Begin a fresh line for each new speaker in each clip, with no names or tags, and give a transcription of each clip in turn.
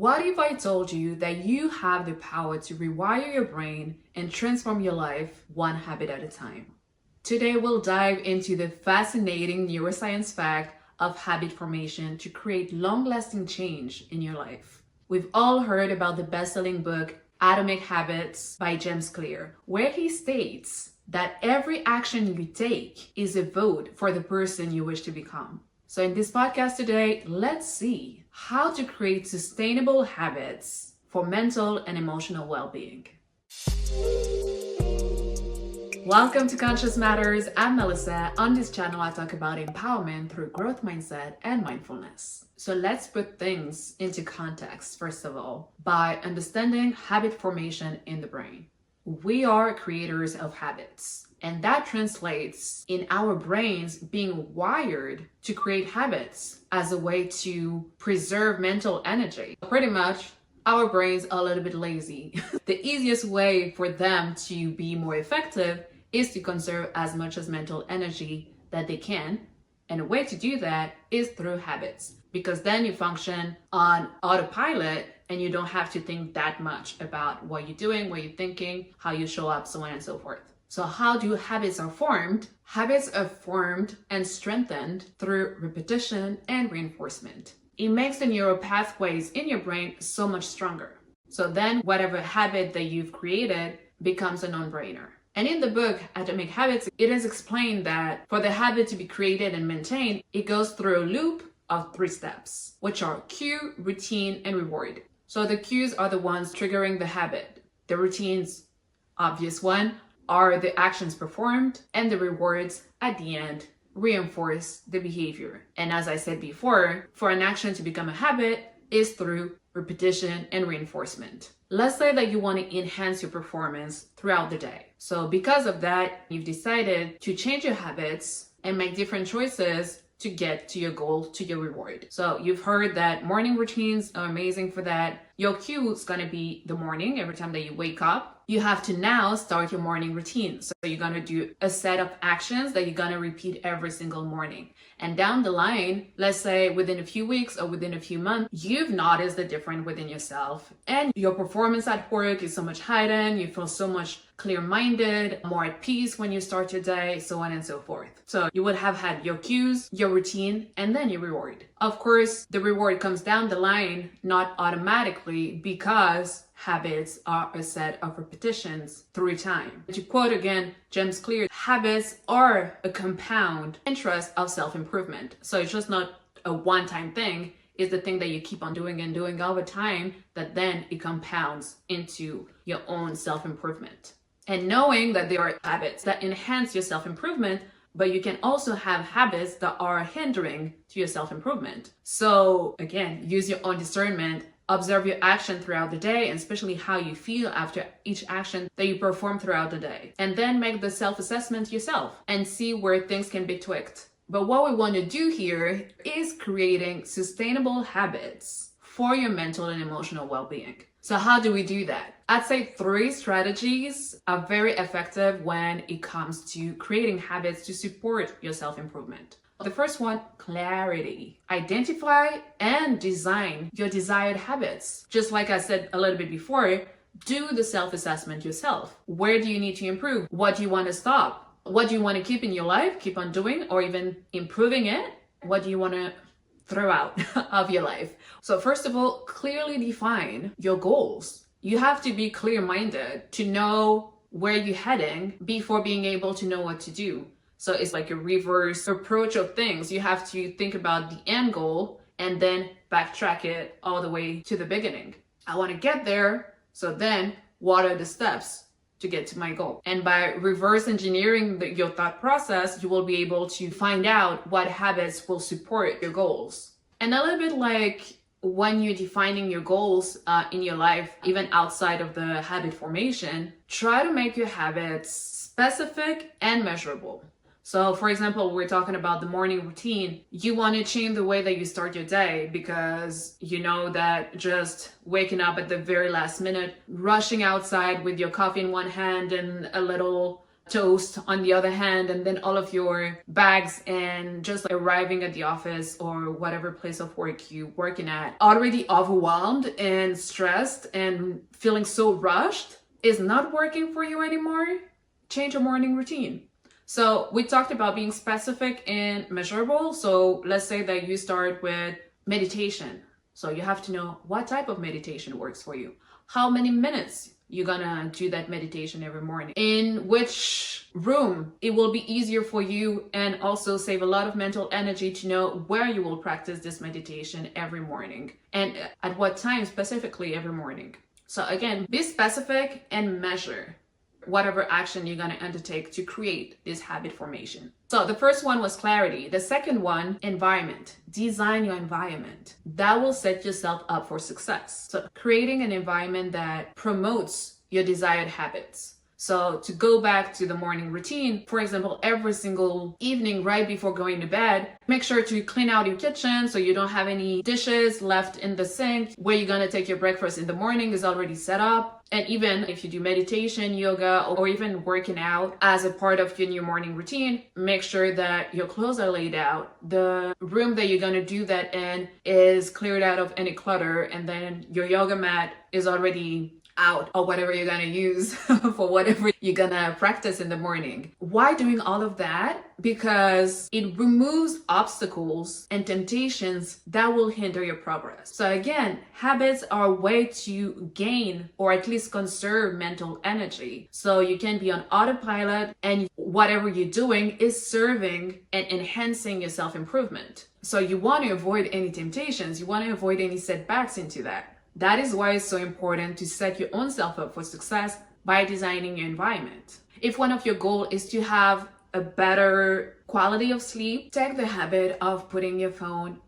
What if I told you that you have the power to rewire your brain and transform your life one habit at a time? Today, we'll dive into the fascinating neuroscience fact of habit formation to create long-lasting change in your life. We've all heard about the best-selling book, Atomic Habits by James Clear, where he states that every action you take is a vote for the person you wish to become. So in this podcast today, let's see how to create sustainable habits for mental and emotional well-being. Welcome to Conscious Matters. I'm Melissa. On this channel, I talk about empowerment through growth mindset and mindfulness. So let's put things into context, first of all, by understanding habit formation in the brain. We are creators of habits, and that translates in our brains being wired to create habits as a way to preserve mental energy. Pretty much, our brains are a little bit lazy. The easiest way for them to be more effective is to conserve as much as mental energy that they can. And a way to do that is through habits, because then you function on autopilot and you don't have to think that much about what you're doing, what you're thinking, how you show up, so on and so forth. So how do habits are formed? Habits are formed and strengthened through repetition and reinforcement. It makes the neural pathways in your brain so much stronger. So then whatever habit that you've created becomes a non-brainer. And in the book, Atomic Habits, it is explained that for the habit to be created and maintained, it goes through a loop of 3 steps, which are cue, routine, and reward. So the cues are the ones triggering the habit. The routines, obvious one, are the actions performed, and the rewards at the end reinforce the behavior. And as I said before, for an action to become a habit is through repetition and reinforcement. Let's say that you want to enhance your performance throughout the day. So because of that, you've decided to change your habits and make different choices to get to your goal, to your reward. So you've heard that morning routines are amazing for that. Your cue is going to be the morning. Every time that you wake up, you have to now start your morning routine. So you're going to do a set of actions that you're going to repeat every single morning. And down the line, let's say within a few weeks or within a few months, you've noticed the difference within yourself and your performance at work is so much heightened. You feel so much clear-minded, more at peace when you start your day, so on and so forth. So you would have had your cues, your routine, and then your reward. Of course, the reward comes down the line, not automatically, because habits are a set of repetitions through time. To quote again James Clear, habits are a compound interest of self-improvement. So it's just not a one-time thing. It's the thing that you keep on doing and doing all the time that then it compounds into your own self-improvement. And knowing that there are habits that enhance your self-improvement, but you can also have habits that are hindering to your self-improvement. So again, use your own discernment, observe your action throughout the day, and especially how you feel after each action that you perform throughout the day. And then make the self-assessment yourself and see where things can be tweaked. But what we want to do here is creating sustainable habits for your mental and emotional well-being. So how do we do that? I'd say 3 strategies are very effective when it comes to creating habits to support your self-improvement. The first one, clarity. Identify and design your desired habits. Just like I said a little bit before, do the self-assessment yourself. Where do you need to improve? What do you want to stop? What do you want to keep in your life, keep on doing, or even improving it? What do you want to throw out of your life? So first of all, clearly define your goals. You have to be clear-minded to know where you're heading before being able to know what to do. So it's like a reverse approach of things. You have to think about the end goal and then backtrack it all the way to the beginning. I want to get there, so then what are the steps to get to my goal? And by reverse engineering your thought process, you will be able to find out what habits will support your goals. And a little bit like when you're defining your goals in your life, even outside of the habit formation, try to make your habits specific and measurable. So for example, we're talking about the morning routine. You want to change the way that you start your day because you know that just waking up at the very last minute, rushing outside with your coffee in one hand and a little toast on the other hand, and then all of your bags, and just arriving at the office or whatever place of work you're working at, already overwhelmed and stressed and feeling so rushed, is not working for you anymore, change your morning routine. So we talked about being specific and measurable. So let's say that you start with meditation. So you have to know what type of meditation works for you. How many minutes you're gonna do that meditation every morning, in which room it will be easier for you, and also save a lot of mental energy to know where you will practice this meditation every morning and at what time specifically every morning. So again, be specific and measure whatever action you're going to undertake to create this habit formation. So the first one was clarity. The second one, environment. Design your environment. That will set yourself up for success. So creating an environment that promotes your desired habits. So to go back to the morning routine, for example, every single evening right before going to bed, make sure to clean out your kitchen so you don't have any dishes left in the sink. Where you're going to take your breakfast in the morning is already set up. And even if you do meditation, yoga, or even working out as a part of your new morning routine, make sure that your clothes are laid out. The room that you're going to do that in is cleared out of any clutter, and then your yoga mat is already out, or whatever you're gonna use for whatever you're gonna practice in the morning. Why doing all of that? Because it removes obstacles and temptations that will hinder your progress. So again, habits are a way to gain or at least conserve mental energy. So you can be on autopilot and whatever you're doing is serving and enhancing your self-improvement. So you want to avoid any temptations, you want to avoid any setbacks into that. That is why it's so important to set your own self up for success by designing your environment. If one of your goals is to have a better quality of sleep, take the habit of putting your phone,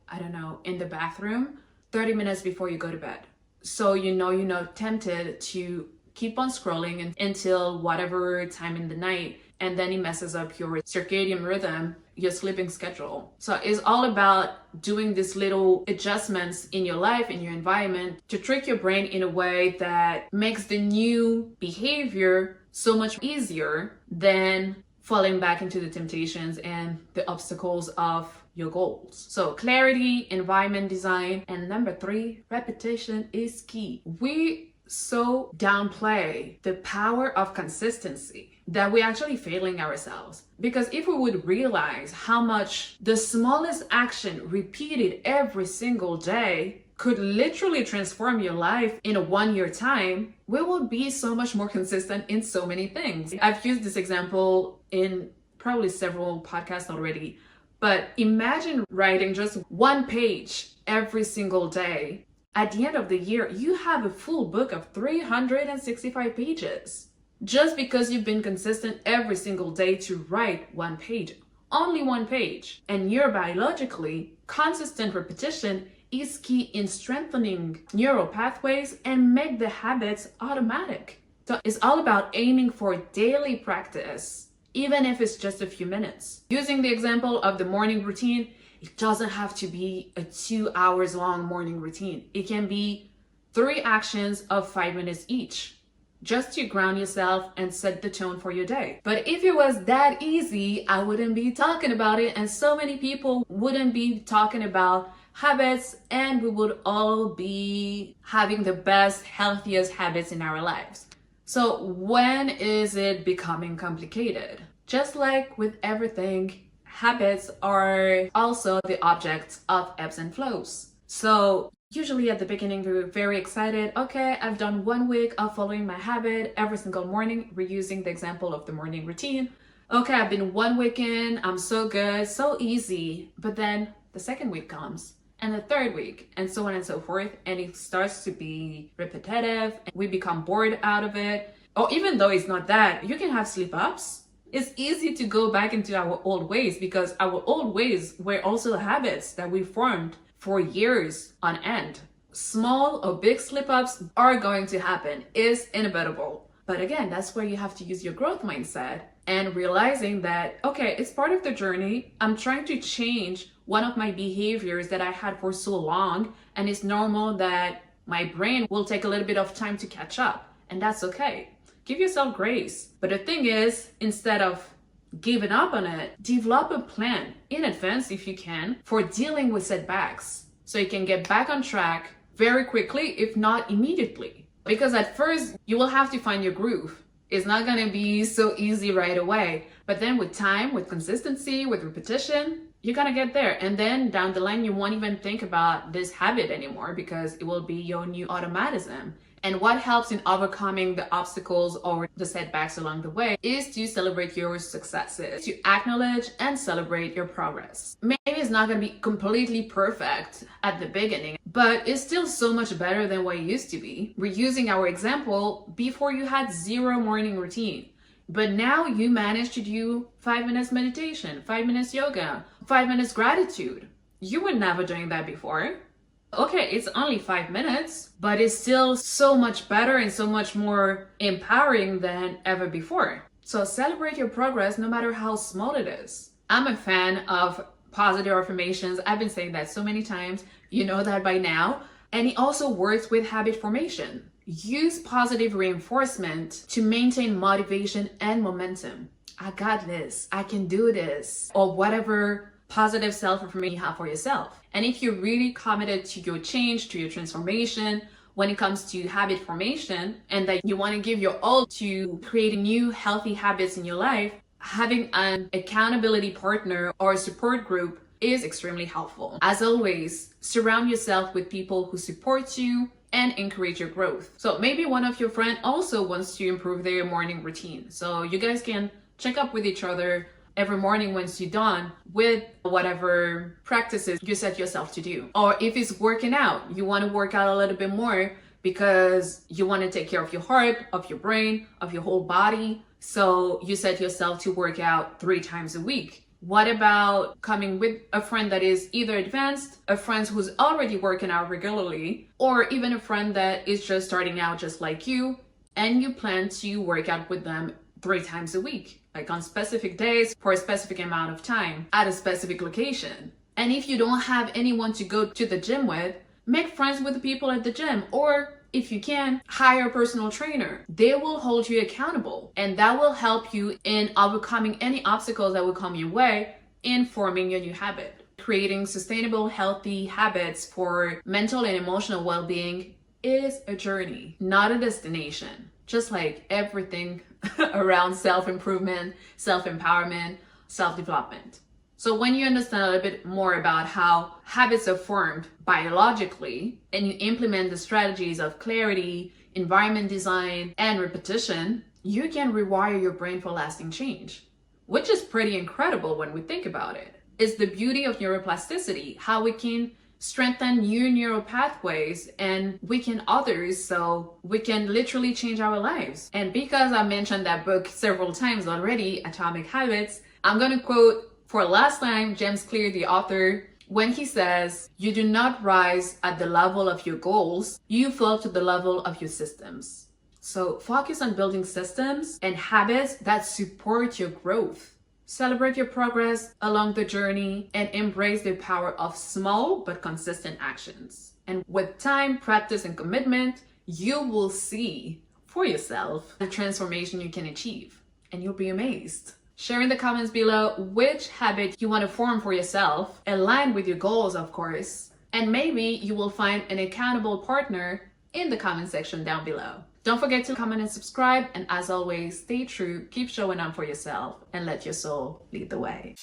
in the bathroom 30 minutes before you go to bed. So you're not tempted to keep on scrolling until whatever time in the night, and then it messes up your circadian rhythm, your sleeping schedule. So it's all about doing these little adjustments in your life, in your environment, to trick your brain in a way that makes the new behavior so much easier than falling back into the temptations and the obstacles of your goals. So clarity, environment design, and number 3, repetition is key. We so downplay the power of consistency that we're actually failing ourselves. Because if we would realize how much the smallest action repeated every single day could literally transform your life in a 1-year time, we will be so much more consistent in so many things. I've used this example in probably several podcasts already, but imagine writing just 1 page every single day. At the end of the year, you have a full book of 365 pages. Just because you've been consistent every single day to write 1 page, only 1 page. And neurobiologically, consistent repetition is key in strengthening neural pathways and make the habits automatic. So it's all about aiming for daily practice, even if it's just a few minutes. Using the example of the morning routine, it doesn't have to be a 2 hours long morning routine. It can be 3 actions of 5 minutes each, just to ground yourself and set the tone for your day. But if it was that easy, I wouldn't be talking about it, and so many people wouldn't be talking about habits, and we would all be having the best, healthiest habits in our lives. So when is it becoming complicated? Just like with everything, habits are also the object of ebbs and flows. So usually at the beginning, we're very excited. Okay, I've done 1 week of following my habit every single morning. We're using the example of the morning routine. Okay, I've been 1 week in, I'm so good, so easy. But then the second week comes, and the third week, and so on and so forth. And it starts to be repetitive, and we become bored out of it. Or even though it's not that, you can have slip-ups. It's easy to go back into our old ways, because our old ways were also habits that we formed for years on end. Small or big slip-ups are going to happen. It's inevitable. But again, that's where you have to use your growth mindset and realizing that, okay, it's part of the journey. I'm trying to change one of my behaviors that I had for so long, and it's normal that my brain will take a little bit of time to catch up, and that's okay. Give yourself grace. But the thing is, instead of giving up on it, develop a plan in advance if you can for dealing with setbacks so you can get back on track very quickly, if not immediately. Because at first, you will have to find your groove. It's not going to be so easy right away. But then with time, with consistency, with repetition, you're going to get there. And then down the line, you won't even think about this habit anymore because it will be your new automatism. And what helps in overcoming the obstacles or the setbacks along the way is to celebrate your successes, to acknowledge and celebrate your progress. Maybe it's not going to be completely perfect at the beginning, but it's still so much better than what it used to be. We're using our example before you had zero morning routine, but now you manage to do 5 minutes meditation, 5 minutes yoga, 5 minutes gratitude. You were never doing that before. Okay, it's only 5 minutes, but it's still so much better and so much more empowering than ever before. So celebrate your progress no matter how small it is. I'm a fan of positive affirmations. I've been saying that so many times. You know that by now. And it also works with habit formation. Use positive reinforcement to maintain motivation and momentum. I got this. I can do this. Or whatever positive self-affirmation you have for yourself. And if you're really committed to your change, to your transformation, when it comes to habit formation, and that you want to give your all to creating new healthy habits in your life, having an accountability partner or a support group is extremely helpful. As always, surround yourself with people who support you and encourage your growth. So maybe one of your friends also wants to improve their morning routine. So you guys can check up with each other every morning once you're done with whatever practices you set yourself to do. Or if it's working out, you want to work out a little bit more because you want to take care of your heart, of your brain, of your whole body. So you set yourself to work out 3 times a week. What about coming with a friend that is either advanced, a friend who's already working out regularly, or even a friend that is just starting out just like you, and you plan to work out with them 3 times a week, like on specific days for a specific amount of time at a specific location. And if you don't have anyone to go to the gym with, make friends with the people at the gym, or if you can, hire a personal trainer. They will hold you accountable, and that will help you in overcoming any obstacles that will come your way in forming your new habit. Creating sustainable, healthy habits for mental and emotional well-being is a journey, not a destination. Just like everything around self-improvement, self-empowerment, self-development. So when you understand a little bit more about how habits are formed biologically, and you implement the strategies of clarity, environment design, and repetition, you can rewire your brain for lasting change, which is pretty incredible when we think about it. It's the beauty of neuroplasticity, how we can strengthen new neural pathways and weaken others so we can literally change our lives. And because I mentioned that book several times already, Atomic Habits, I'm going to quote for last time James Clear, the author, when he says, "You do not rise at the level of your goals, you fall to the level of your systems." So focus on building systems and habits that support your growth. Celebrate your progress along the journey and embrace the power of small but consistent actions. And with time, practice, and commitment, you will see for yourself the transformation you can achieve, and you'll be amazed. Share in the comments below which habit you want to form for yourself, aligned with your goals, of course, and maybe you will find an accountable partner in the comment section down below. Don't forget to comment and subscribe, and as always, stay true, keep showing up for yourself, and let your soul lead the way.